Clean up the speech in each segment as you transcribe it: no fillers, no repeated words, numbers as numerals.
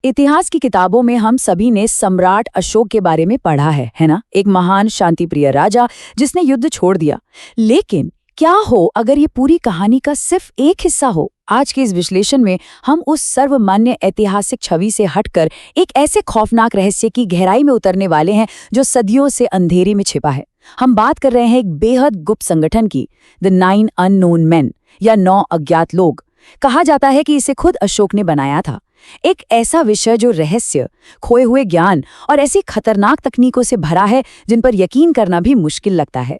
इतिहास की किताबों में हम सभी ने सम्राट अशोक के बारे में पढ़ा है ना? एक महान शांतिप्रिय राजा जिसने युद्ध छोड़ दिया। लेकिन क्या हो अगर ये पूरी कहानी का सिर्फ एक हिस्सा हो? आज के इस विश्लेषण में हम उस सर्वमान्य ऐतिहासिक छवि से हटकर एक ऐसे खौफनाक रहस्य की गहराई में उतरने वाले हैं जो सदियों से अंधेरे में छिपा है। हम बात कर रहे हैं एक बेहद गुप्त संगठन की, द 9 अननोन मेन या 9 अज्ञात लोग। कहा जाता है कि इसे खुद अशोक ने बनाया था। एक ऐसा विषय जो रहस्य, खोए हुए ज्ञान और ऐसी खतरनाक तकनीकों से भरा है जिन पर यकीन करना भी मुश्किल लगता है।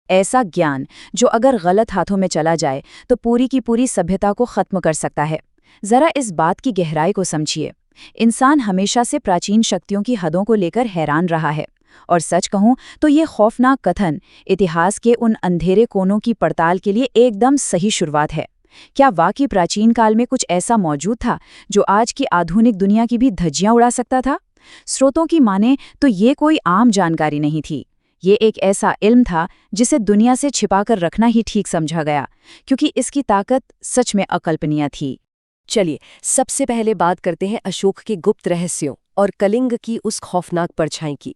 ऐसा ज्ञान जो अगर गलत हाथों में चला जाए तो पूरी की पूरी सभ्यता को खत्म कर सकता है। जरा इस बात की गहराई को समझिए। इंसान हमेशा से प्राचीन शक्तियों की हदों को लेकर हैरान रहा है, और सच कहूं तो ये खौफनाक कथन इतिहास के उन अंधेरे कोनों की पड़ताल के लिए एकदम सही शुरुआत है। क्या वाकई प्राचीन काल में कुछ ऐसा मौजूद था जो आज की आधुनिक दुनिया की भी धज्जियां उड़ा सकता था? स्रोतों की माने तो ये कोई आम जानकारी नहीं थी। ये एक ऐसा इल्म था जिसे दुनिया से छिपाकर रखना ही ठीक समझा गया, क्योंकि इसकी ताकत सच में अकल्पनीय थी। चलिए, सबसे पहले बात करते हैं अशोक के गुप्त रहस्यों और कलिंग की उस खौफनाक परछाई की।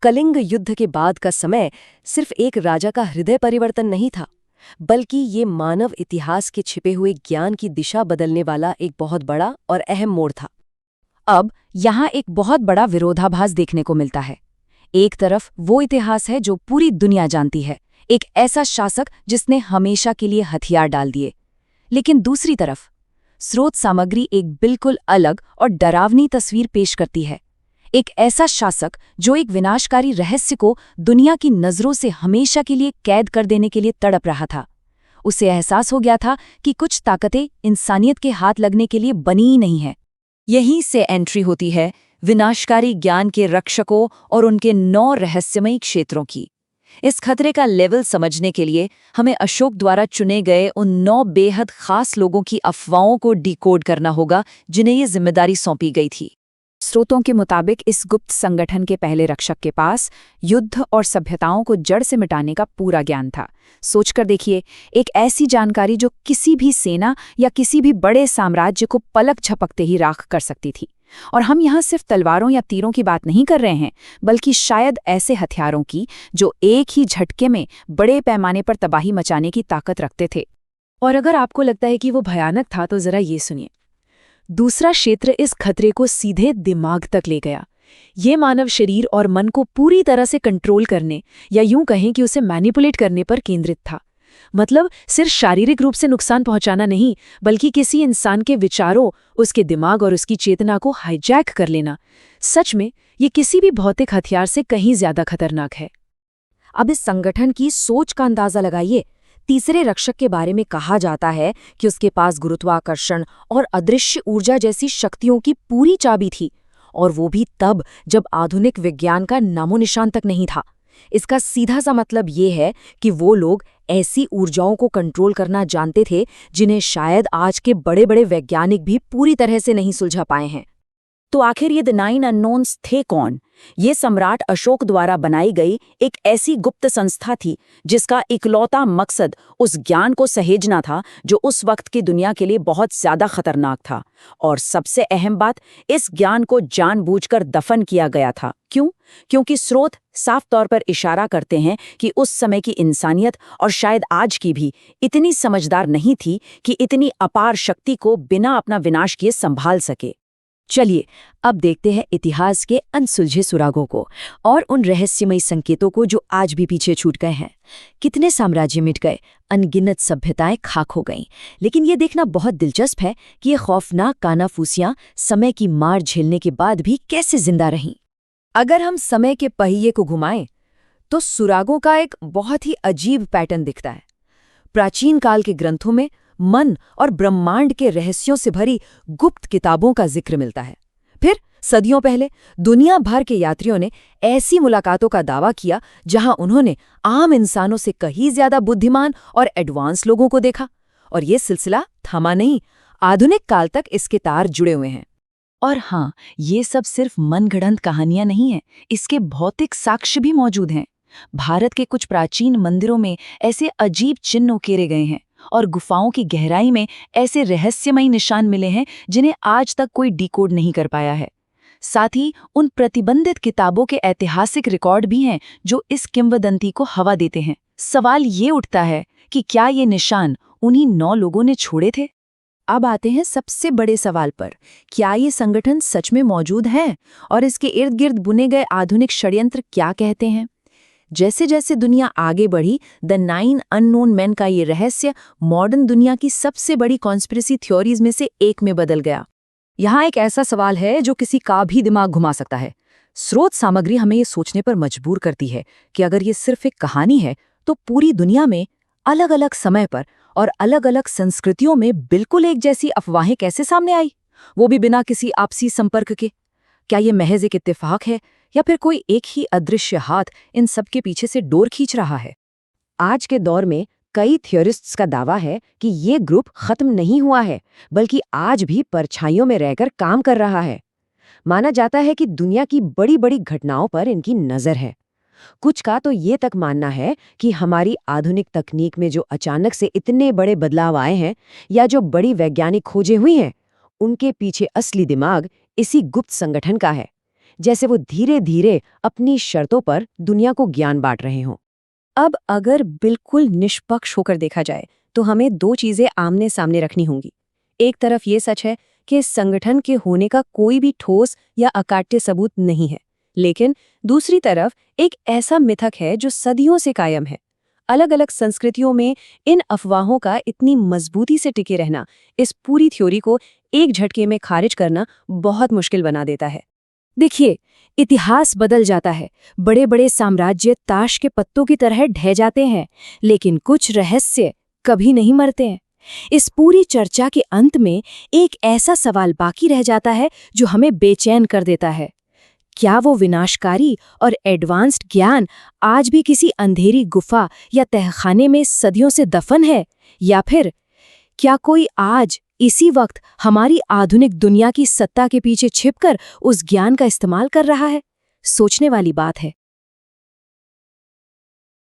कलिंग युद्ध के बाद का समय सिर्फ एक राजा का हृदय परिवर्तन नहीं था, बल्कि ये मानव इतिहास के छिपे हुए ज्ञान की दिशा बदलने वाला एक बहुत बड़ा और अहम मोड़ था। अब यहाँ एक बहुत बड़ा विरोधाभास देखने को मिलता है। एक तरफ वो इतिहास है जो पूरी दुनिया जानती है, एक ऐसा शासक जिसने हमेशा के लिए हथियार डाल दिए। लेकिन दूसरी तरफ स्रोत सामग्री एक बिल्कुल अलग और डरावनी तस्वीर पेश करती है। एक ऐसा शासक जो एक विनाशकारी रहस्य को दुनिया की नज़रों से हमेशा के लिए कैद कर देने के लिए तड़प रहा था। उसे एहसास हो गया था कि कुछ ताकतें इंसानियत के हाथ लगने के लिए बनी ही नहीं है। यहीं से एंट्री होती है विनाशकारी ज्ञान के रक्षकों और उनके 9 रहस्यमयी क्षेत्रों की। इस खतरे का लेवल समझने के लिए हमें अशोक द्वारा चुने गए उन 9 बेहद खास लोगों की अफवाहों को डिकोड करना होगा जिन्हें ये जिम्मेदारी सौंपी गई थी। स्रोतों के मुताबिक इस गुप्त संगठन के पहले रक्षक के पास युद्ध और सभ्यताओं को जड़ से मिटाने का पूरा ज्ञान था। सोचकर देखिए, एक ऐसी जानकारी जो किसी भी सेना या किसी भी बड़े साम्राज्य को पलक झपकते ही राख कर सकती थी। और हम यहाँ सिर्फ तलवारों या तीरों की बात नहीं कर रहे हैं, बल्कि शायद ऐसे हथियारों की जो एक ही झटके में बड़े पैमाने पर तबाही मचाने की ताकत रखते थे। और अगर आपको लगता है कि वो भयानक था, तो जरा ये सुनिए। दूसरा क्षेत्र इस खतरे को सीधे दिमाग तक ले गया। ये मानव शरीर और मन को पूरी तरह से कंट्रोल करने, या यूं कहें कि उसे मैनिपुलेट करने पर केंद्रित था। मतलब सिर्फ शारीरिक रूप से नुकसान पहुंचाना नहीं, बल्कि किसी इंसान के विचारों, उसके दिमाग और उसकी चेतना को हाईजैक कर लेना। सच में ये किसी भी भौतिक हथियार से कहीं ज्यादा खतरनाक है। अब इस संगठन की सोच का अंदाजा लगाइए। तीसरे रक्षक के बारे में कहा जाता है कि उसके पास गुरुत्वाकर्षण और अदृश्य ऊर्जा जैसी शक्तियों की पूरी चाबी थी, और वो भी तब जब आधुनिक विज्ञान का नामो निशान तक नहीं था। इसका सीधा सा मतलब ये है कि वो लोग ऐसी ऊर्जाओं को कंट्रोल करना जानते थे जिन्हें शायद आज के बड़े बड़े वैज्ञानिक भी पूरी तरह से नहीं सुलझा पाए हैं। तो आखिर ये द 9 अननोन्स थे कौन? ये सम्राट अशोक द्वारा बनाई गई एक ऐसी गुप्त संस्था थी जिसका इकलौता मकसद उस ज्ञान को सहेजना था जो उस वक्त की दुनिया के लिए बहुत ज्यादा खतरनाक था। और सबसे अहम बात, इस ज्ञान को जानबूझकर दफन किया गया था। क्यों? क्योंकि स्रोत साफ तौर पर इशारा करते हैं कि उस समय की इंसानियत, और शायद आज की भी, इतनी समझदार नहीं थी कि इतनी अपार शक्ति को बिना अपना विनाश किए संभाल सके। चलिए, अब देखते हैं इतिहास के अनसुलझे सुरागों को और उन रहस्यमयी संकेतों को जो आज भी पीछे छूट गए हैं। कितने साम्राज्य मिट गए, अनगिनत सभ्यताएं खाक हो गईं, लेकिन ये देखना बहुत दिलचस्प है कि ये खौफनाक कानाफूसियां समय की मार झेलने के बाद भी कैसे जिंदा रहीं। अगर हम समय के पहिए को घुमाएं तो सुरागों का एक बहुत ही अजीब पैटर्न दिखता है। प्राचीन काल के ग्रंथों में मन और ब्रह्मांड के रहस्यों से भरी गुप्त किताबों का जिक्र मिलता है। फिर सदियों पहले दुनिया भर के यात्रियों ने ऐसी मुलाकातों का दावा किया जहां उन्होंने आम इंसानों से कहीं ज्यादा बुद्धिमान और एडवांस लोगों को देखा। और ये सिलसिला थमा नहीं, आधुनिक काल तक इसके तार जुड़े हुए हैं। और हाँ, ये सब सिर्फ मनगढ़ंत कहानियां नहीं हैं, इसके भौतिक साक्ष्य भी मौजूद हैं। भारत के कुछ प्राचीन मंदिरों में ऐसे अजीब चिन्ह उकेरे गए हैं, और गुफाओं की गहराई में ऐसे रहस्यमयी निशान मिले हैं जिन्हें आज तक कोई डिकोड नहीं कर पाया है। साथ ही उन प्रतिबंधित किताबों के ऐतिहासिक रिकॉर्ड भी हैं जो इस किंवदंती को हवा देते हैं। सवाल ये उठता है कि क्या ये निशान उन्हीं 9 लोगों ने छोड़े थे? अब आते हैं सबसे बड़े सवाल पर, क्या ये संगठन सच में मौजूद है और इसके इर्द गिर्द बुने गए आधुनिक षड्यंत्र क्या कहते हैं? जैसे जैसे दुनिया आगे बढ़ी, द 9 अननोन मैन का ये रहस्य मॉडर्न दुनिया की सबसे बड़ी कॉन्स्पिरेसी थ्योरीज में से एक में बदल गया। यहाँ एक ऐसा सवाल है जो किसी का भी दिमाग घुमा सकता है। स्रोत सामग्री हमें ये सोचने पर मजबूर करती है कि अगर ये सिर्फ एक कहानी है तो पूरी दुनिया में अलग अलग समय पर और अलग अलग संस्कृतियों में बिल्कुल एक जैसी अफवाहें कैसे सामने आई, वो भी बिना किसी आपसी संपर्क के? क्या ये महज एक इत्तेफाक है या फिर कोई एक ही अदृश्य हाथ इन सब के पीछे से डोर खींच रहा है? आज के दौर में कई थियोरिस्ट्स का दावा है कि ये ग्रुप खत्म नहीं हुआ है, बल्कि आज भी परछाइयों में रहकर काम कर रहा है। माना जाता है कि दुनिया की बड़ी बड़ी घटनाओं पर इनकी नज़र है। कुछ का तो ये तक मानना है कि हमारी आधुनिक तकनीक में जो अचानक से इतने बड़े बदलाव आए हैं या जो बड़ी वैज्ञानिक खोजें हुई हैं, उनके पीछे असली दिमाग इसी गुप्त संगठन का है, जैसे वो धीरे धीरे अपनी शर्तों पर दुनिया को ज्ञान बांट रहे हों। अब अगर बिल्कुल निष्पक्ष होकर देखा जाए तो हमें 2 चीजें आमने सामने रखनी होंगी। एक तरफ ये सच है कि इस संगठन के होने का कोई भी ठोस या अकाट्य सबूत नहीं है, लेकिन दूसरी तरफ एक ऐसा मिथक है जो सदियों से कायम है। अलग अलग संस्कृतियों में इन अफवाहों का इतनी मजबूती से टिके रहना इस पूरी थ्योरी को एक झटके में खारिज करना बहुत मुश्किल बना देता है। देखिए, इतिहास बदल जाता है, बड़े बड़े साम्राज्य ताश के पत्तों की तरह ढह जाते हैं, लेकिन कुछ रहस्य कभी नहीं मरते हैं। इस पूरी चर्चा के अंत में एक ऐसा सवाल बाकी रह जाता है जो हमें बेचैन कर देता है। क्या वो विनाशकारी और एडवांस्ड ज्ञान आज भी किसी अंधेरी गुफा या तहखाने में सदियों से दफन है, या फिर क्या कोई आज इसी वक्त हमारी आधुनिक दुनिया की सत्ता के पीछे छिपकर उस ज्ञान का इस्तेमाल कर रहा है? सोचने वाली बात है।